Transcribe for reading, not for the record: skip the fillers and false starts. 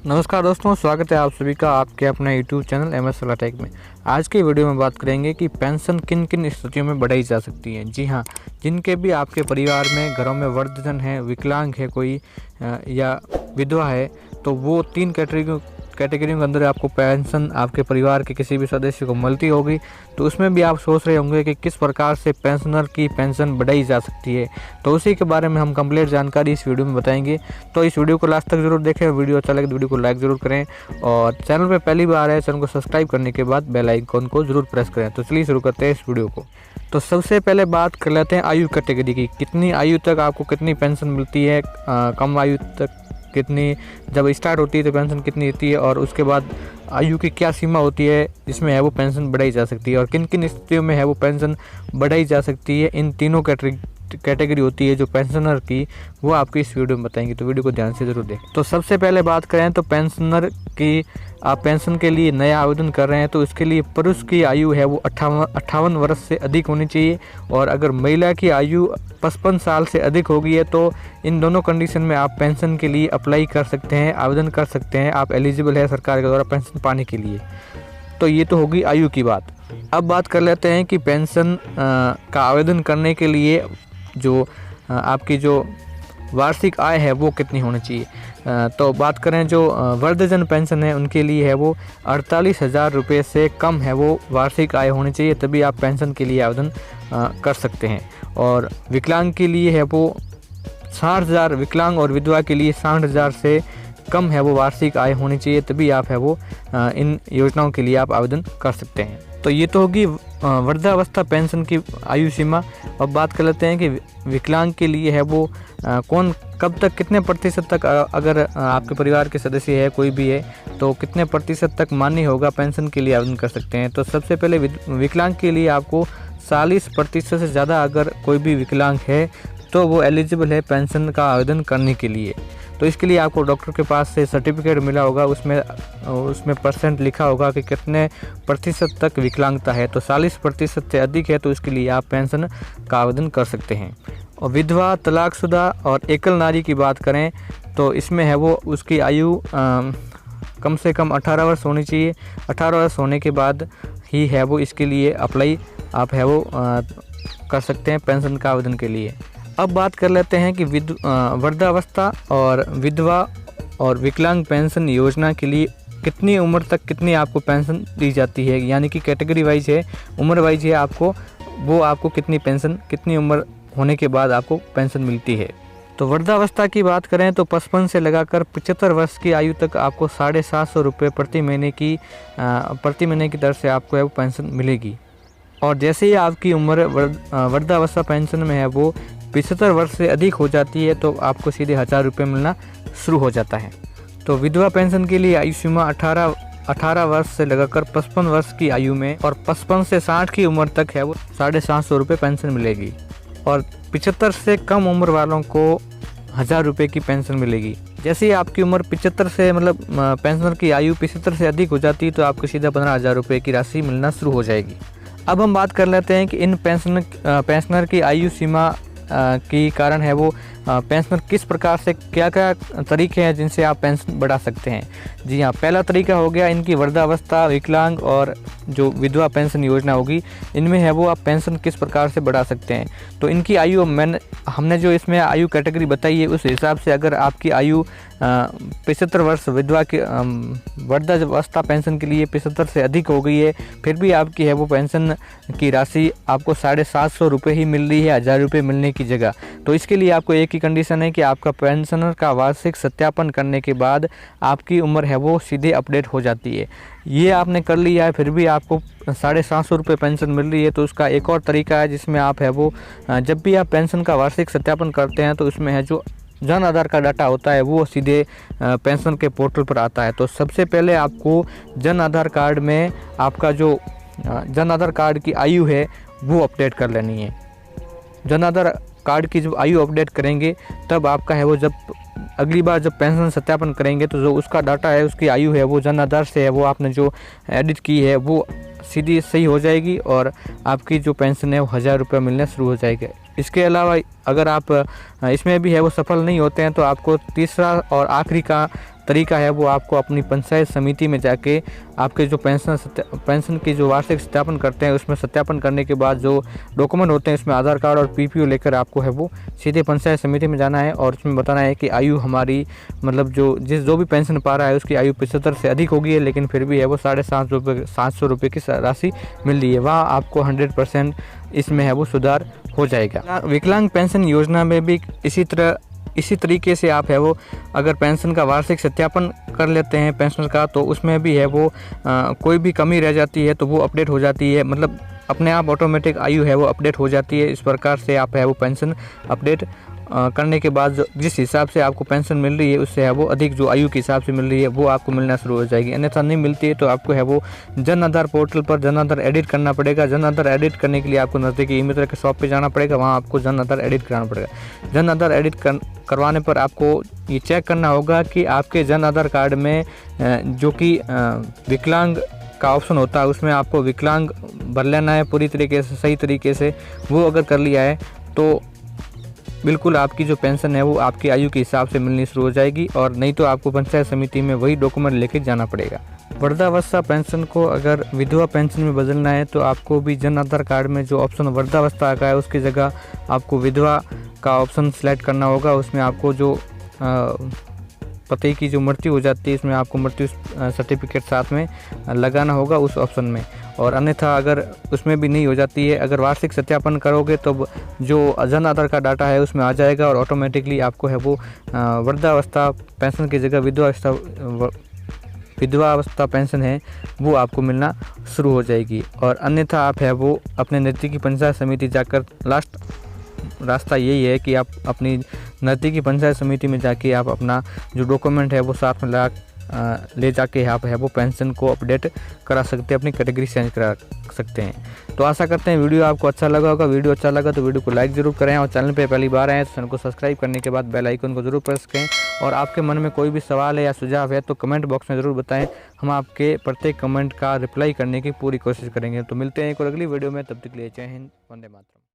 नमस्कार दोस्तों, स्वागत है आप सभी का आपके अपने YouTube चैनल MS सलाह टेक में। आज की वीडियो में बात करेंगे कि पेंशन किन किन स्थितियों में बढ़ाई जा सकती है। जी हाँ, जिनके भी आपके परिवार में घरों में वृद्धजन है, विकलांग है कोई या विधवा है, तो वो 3 कैटेगरियों के अंदर आपको पेंशन आपके परिवार के किसी भी सदस्य को मिलती होगी। तो उसमें भी आप सोच रहे होंगे कि किस प्रकार से पेंशनर की पेंशन बढ़ाई जा सकती है, तो उसी के बारे में हम कंप्लीट जानकारी इस वीडियो में बताएंगे। तो इस वीडियो को लास्ट तक जरूर देखें। वीडियो अच्छा लगे तो वीडियो को लाइक जरूर करें और चैनल पर पहली बार है चैनल को सब्सक्राइब करने के बाद बेल आइकन को जरूर प्रेस करें। तो चलिए शुरू करते हैं इस वीडियो को। तो सबसे पहले बात कर लेते हैं आयु कैटेगरी की। कितनी आयु तक आपको कितनी पेंशन मिलती है, कम आयु तक कितनी, जब स्टार्ट होती है तो पेंशन कितनी होती है, और उसके बाद आयु की क्या सीमा होती है जिसमें है वो पेंशन बढ़ाई जा सकती है, और किन किन स्थितियों में है वो पेंशन बढ़ाई जा सकती है। इन तीनों कैटेगरी होती है जो पेंशनर की, वो आपको इस वीडियो में बताएंगे। तो वीडियो को ध्यान से जरूर देखें। तो सबसे पहले बात करें तो पेंशनर की, आप पेंशन के लिए नया आवेदन कर रहे हैं तो उसके लिए पुरुष की आयु है वो 58 वर्ष से अधिक होनी चाहिए, और अगर महिला की आयु 55 साल से अधिक होगी है तो इन दोनों कंडीशन में आप पेंशन के लिए अप्लाई कर सकते हैं, आवेदन कर सकते हैं। आप एलिजिबल है सरकार के द्वारा पेंशन पाने के लिए। तो ये तो होगी आयु की बात। अब बात कर लेते हैं कि पेंशन का आवेदन करने के लिए जो आपकी जो वार्षिक आय है वो कितनी होनी चाहिए। तो बात करें जो वृद्धजन पेंशन है उनके लिए है वो 48,000 रुपये से कम है वो वार्षिक आय होनी चाहिए, तभी आप पेंशन के लिए आवेदन कर सकते हैं। और विकलांग के लिए है वो 60,000, विकलांग और विधवा के लिए 60,000 से कम है वो वार्षिक आय होनी चाहिए, तभी आप है वो इन योजनाओं के लिए आप आवेदन कर सकते हैं। तो ये तो होगी वृद्धावस्था पेंशन की आयु सीमा। अब बात कर लेते हैं कि विकलांग के लिए है वो कौन कब तक कितने प्रतिशत तक, अगर आपके परिवार के सदस्य है कोई भी है तो कितने प्रतिशत तक मान्य होगा पेंशन के लिए आवेदन कर सकते हैं। तो सबसे पहले विकलांग के लिए आपको 40% से ज़्यादा अगर कोई भी विकलांग है तो वो एलिजिबल है पेंशन का आवेदन करने के लिए। तो इसके लिए आपको डॉक्टर के पास से सर्टिफिकेट मिला होगा, उसमें परसेंट लिखा होगा कि कितने प्रतिशत तक विकलांगता है। तो 40% से अधिक है तो इसके लिए आप पेंशन का आवेदन कर सकते हैं। और विधवा, तलाकशुदा और एकल नारी की बात करें तो इसमें है वो उसकी आयु कम से कम 18 वर्ष होनी चाहिए। 18 वर्ष होने के बाद ही है वो इसके लिए अप्लाई आप है वो कर सकते हैं पेंशन का आवेदन के लिए। अब बात कर लेते हैं कि वृद्धावस्था और विधवा और विकलांग पेंशन योजना के लिए कितनी उम्र तक कितनी आपको पेंशन दी जाती है, यानी कि कैटेगरी वाइज है, उम्र वाइज है आपको, वो आपको कितनी पेंशन कितनी उम्र होने के बाद आपको पेंशन मिलती है। तो वृद्धावस्था की बात करें तो 55 से लगाकर 75 वर्ष की आयु तक आपको 750 रुपये प्रति महीने की दर से आपको है वो पेंशन मिलेगी। और जैसे ही आपकी उम्र वृद्धावस्था पेंशन में है वो 75 वर्ष से अधिक हो जाती है तो आपको सीधे 1000 रुपये मिलना शुरू हो जाता है। तो विधवा पेंशन के लिए आयु सीमा 18 वर्ष से लगाकर 55 वर्ष की आयु में, और 55 से 60 की उम्र तक है वो 750 रुपये पेंशन मिलेगी। और 75 से कम उम्र वालों को 1000 रुपये की पेंशन मिलेगी। जैसे ही आपकी उम्र 75 से मतलब पेंशनर की आयु 75 से अधिक हो जाती है तो आपको सीधा 15,000 रुपये की राशि मिलना शुरू हो जाएगी। अब हम बात कर लेते हैं कि इन पेंशनर की आयु सीमा की कारण है वो पेंशनर किस प्रकार से क्या क्या तरीके हैं जिनसे आप पेंशन बढ़ा सकते हैं। जी हाँ, पहला तरीका हो गया इनकी वृद्धावस्था, विकलांग और जो विधवा पेंशन योजना होगी, इनमें है वो आप पेंशन किस प्रकार से बढ़ा सकते हैं। तो इनकी आयु हमने जो इसमें आयु कैटेगरी बताई है उस हिसाब से अगर आपकी आयु 75 वर्ष विधवा की वृद्धावस्था पेंशन के लिए 75 से अधिक हो गई है, फिर भी आपकी है वो पेंशन की राशि आपको 750 रुपये ही मिल रही है 1000 रुपये मिलने की जगह। तो इसके लिए आपको एक ही कंडीशन है कि आपका पेंशनर का वार्षिक सत्यापन करने के बाद आपकी उम्र है वो सीधे अपडेट हो जाती है। ये आपने कर लिया है फिर भी आपको 750 रुपये पेंशन मिल रही है, तो उसका एक और तरीका है जिसमें आप है वो जब भी आप पेंशन का वार्षिक सत्यापन करते हैं तो उसमें है जो जन आधार का डाटा होता है वो सीधे पेंशन के पोर्टल पर आता है। तो सबसे पहले आपको जन आधार कार्ड में आपका जो जन आधार कार्ड की आयु है वो अपडेट कर लेनी है। जन आधार कार्ड की जब आयु अपडेट करेंगे तब आपका है वो जब अगली बार जब पेंशन सत्यापन करेंगे तो जो उसका डाटा है उसकी आयु है वो जन आधार से है वो आपने जो एडिट की है वो सीधी सही हो जाएगी और आपकी जो पेंशन है वो 1000 रुपये मिलना शुरू हो जाएगा। इसके अलावा अगर आप इसमें भी है वो सफल नहीं होते हैं तो आपको तीसरा और आखिरी का तरीका है वो आपको अपनी पंचायत समिति में जाके आपके जो पेंशन की जो वार्षिक सत्यापन करते हैं उसमें सत्यापन करने के बाद जो डॉक्यूमेंट होते हैं उसमें आधार कार्ड और पीपीओ लेकर आपको है वो सीधे पंचायत समिति में जाना है और उसमें बताना है कि आयु हमारी मतलब जो भी पेंशन पा रहा है उसकी आयु 75 से अधिक हो गई है, लेकिन फिर भी है वो 750 रुपये की राशि मिल रही है। वहाँ आपको 100% इसमें है वो सुधार हो जाएगा। विकलांग पेंशन योजना में भी इसी तरीके से आप है वो अगर पेंशन का वार्षिक सत्यापन कर लेते हैं पेंशनर का, तो उसमें भी है वो कोई भी कमी रह जाती है तो वो अपडेट हो जाती है, मतलब अपने आप ऑटोमेटिक आयु है वो अपडेट हो जाती है। इस प्रकार से आप है वो पेंशन अपडेट करने के बाद जिस हिसाब से आपको पेंशन मिल रही है उससे है वो अधिक जो आयु के हिसाब से मिल रही है वो आपको मिलना शुरू हो जाएगी। अन्यथा नहीं मिलती है तो आपको है वो जन आधार पोर्टल पर जन आधार एडिट करना पड़ेगा। जन आधार एडिट करने के लिए आपको नज़दीकी ई-मित्र के शॉप पे जाना पड़ेगा, वहाँ आपको जन आधार एडिट कराना पड़ेगा। जन आधार एडिट करवाने पर आपको ये चेक करना होगा कि आपके जन आधार कार्ड में जो कि विकलांग का ऑप्शन होता है उसमें आपको विकलांग भर लेना है पूरी तरीके से, सही तरीके से। वो अगर कर लिया है तो बिल्कुल आपकी जो पेंशन है वो आपकी आयु के हिसाब से मिलनी शुरू हो जाएगी, और नहीं तो आपको पंचायत समिति में वही डॉक्यूमेंट लेके जाना पड़ेगा। वृद्धावस्था पेंशन को अगर विधवा पेंशन में बदलना है तो आपको भी जन आधार कार्ड में जो ऑप्शन वृद्धावस्था का है उसकी जगह आपको विधवा का ऑप्शन सेलेक्ट करना होगा। उसमें आपको जो पति की जो मृत्यु हो जाती है इसमें आपको मृत्यु सर्टिफिकेट साथ में लगाना होगा उस ऑप्शन में, और अन्यथा अगर उसमें भी नहीं हो जाती है, अगर वार्षिक सत्यापन करोगे तो जो जन आधार का डाटा है उसमें आ जाएगा और ऑटोमेटिकली आपको है वो वृद्धावस्था पेंशन की जगह विधवावस्था पेंशन है वो आपको मिलना शुरू हो जाएगी। और अन्यथा आप है वो अपने नज़दीकी पंचायत समिति जाकर लास्ट रास्ता यही है कि आप अपनी नज़दीकी पंचायत समिति में जाके आप अपना जो डॉक्यूमेंट है वो साथ में ले जाके आप है वो पेंशन को अपडेट करा सकते हैं, अपनी कैटेगरी चेंज करा सकते हैं। तो आशा करते हैं वीडियो आपको अच्छा लगा होगा। वीडियो अच्छा लगा तो वीडियो को लाइक ज़रूर करें, और चैनल पे पहली बार आए तो चैनल को सब्सक्राइब करने के बाद बेल आइकन को ज़रूर प्रेस करें। और आपके मन में कोई भी सवाल है या सुझाव है तो कमेंट बॉक्स में ज़रूर बताएं, हम आपके प्रत्येक कमेंट का रिप्लाई करने की पूरी कोशिश करेंगे। तो मिलते हैं एक और अगली वीडियो में, तब तक के लिए जय हिंद, वंदे मातरम।